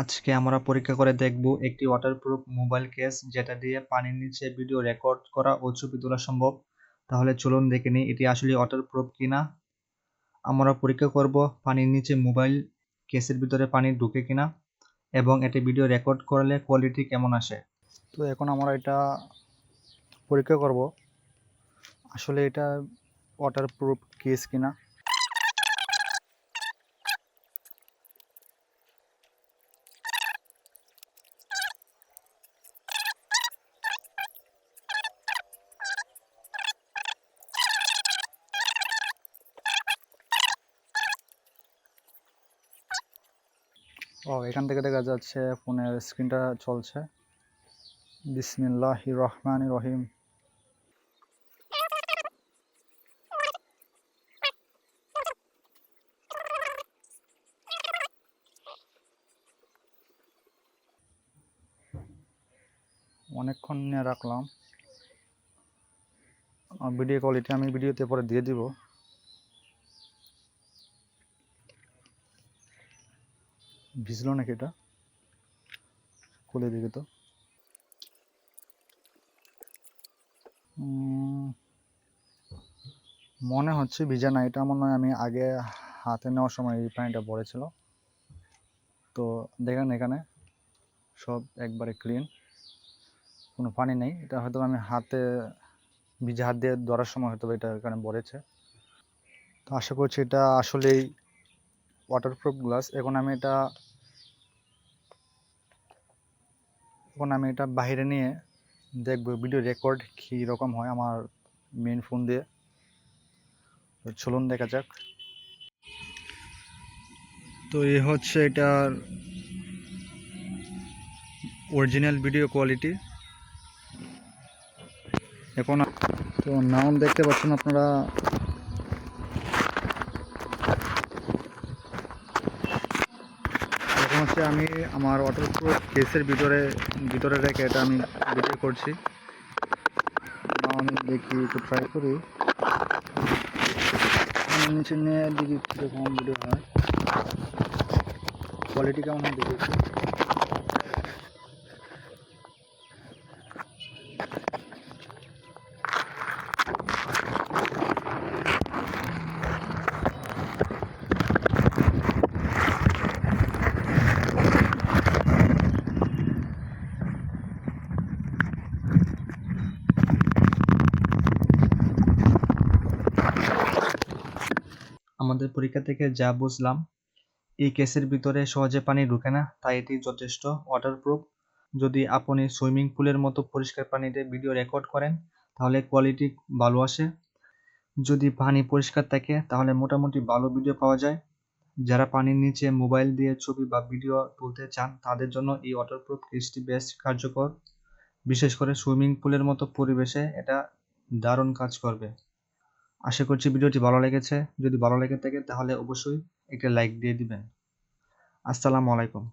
আজকে আমরা পরীক্ষা করে দেখব একটি ওয়াটারপ্রুফ মোবাইল কেস যেটা দিয়ে পানির নিচে ভিডিও রেকর্ড করা ও ছবি তোলা সম্ভব। তাহলে চলুন দেখে নিই এটি আসলে ওয়াটারপ্রুফ কিনা। আমরা পরীক্ষা করব পানির নিচে মোবাইল কেসের ভিতরে পানি ঢুকে কিনা এবং এটি ভিডিও রেকর্ড করলে কোয়ালিটি কেমন আসে। তো এখন আমরা এটা পরীক্ষা করব আসলে এটা ওয়াটারপ্রুফ কেস কিনা। এখান থেকে দেখা যাচ্ছে ফোনের স্ক্রিনটা চলছে। বিসমিল্লাহির রহমানির রহিম। অনেকক্ষণ নিয়ে রাখলাম। ভিডিও কোয়ালিটি আমি ভিডিওতে পরে দিয়ে দিব। ভিজলো নাকি এটা, খুলে দেখি তো। মনে হচ্ছে ভিজা না, এটা মনে হয় আমি আগে হাতে নেওয়ার সময় এই পানিটা পড়েছিল। তো দেখেন এখানে সব একবারে ক্লিন, কোনো পানি নেই। এটা হয়তো আমি ভিজা হাত দিয়ে ধরার সময় হয়তো এটা এখানে পড়েছে। তো আশা করছি এটা আসলেই ওয়াটারপ্রুফ গ্লাস। এখন আমি এটা বাইরে নিয়ে দেখব ভিডিও রেকর্ড কী রকম হয় আমার মেইন ফোন দিয়ে। চলুন দেখা যাক। তো এই হচ্ছে এটার অরিজিনাল ভিডিও কোয়ালিটি। এখন তো নাম দেখতে পাচ্ছেন আপনারা। এখন হচ্ছে আমি আমার ওয়াটারপ্রুফ কেসের ভিতরে রেখে এটা আমি ভিডিও করছি। আমি দেখি একটু ট্রাই করি, নিচে নিয়ে দেখি কীরকম ভিডিও হয়, কোয়ালিটি কেমন হয় দেখি। আমাদের পরীক্ষা থেকে যা বুঝলাম, এই কেসের ভিতরে সহজে পানি ঢুকে না, তাই এটি যথেষ্ট ওয়াটারপ্রুফ। যদি আপনি সুইমিং পুলের মতো পরিষ্কার পানিতে ভিডিও রেকর্ড করেন তাহলে কোয়ালিটি ভালো আসে। যদি পানি পরিষ্কার থাকে তাহলে মোটামুটি ভালো ভিডিও পাওয়া যায়। যারা পানির নিচে মোবাইল দিয়ে ছবি বা ভিডিও তুলতে চান তাদের জন্য এই ওয়াটারপ্রুফ কেসটি বেশ কার্যকর। বিশেষ করে সুইমিং পুলের মতো পরিবেশে এটা দারুণ কাজ করবে। আশা করছি ভিডিওটি ভালো লেগেছে। যদি ভালো লেগে থাকে তাহলে অবশ্যই একটা লাইক দিয়ে দিবেন। আসসালামু আলাইকুম।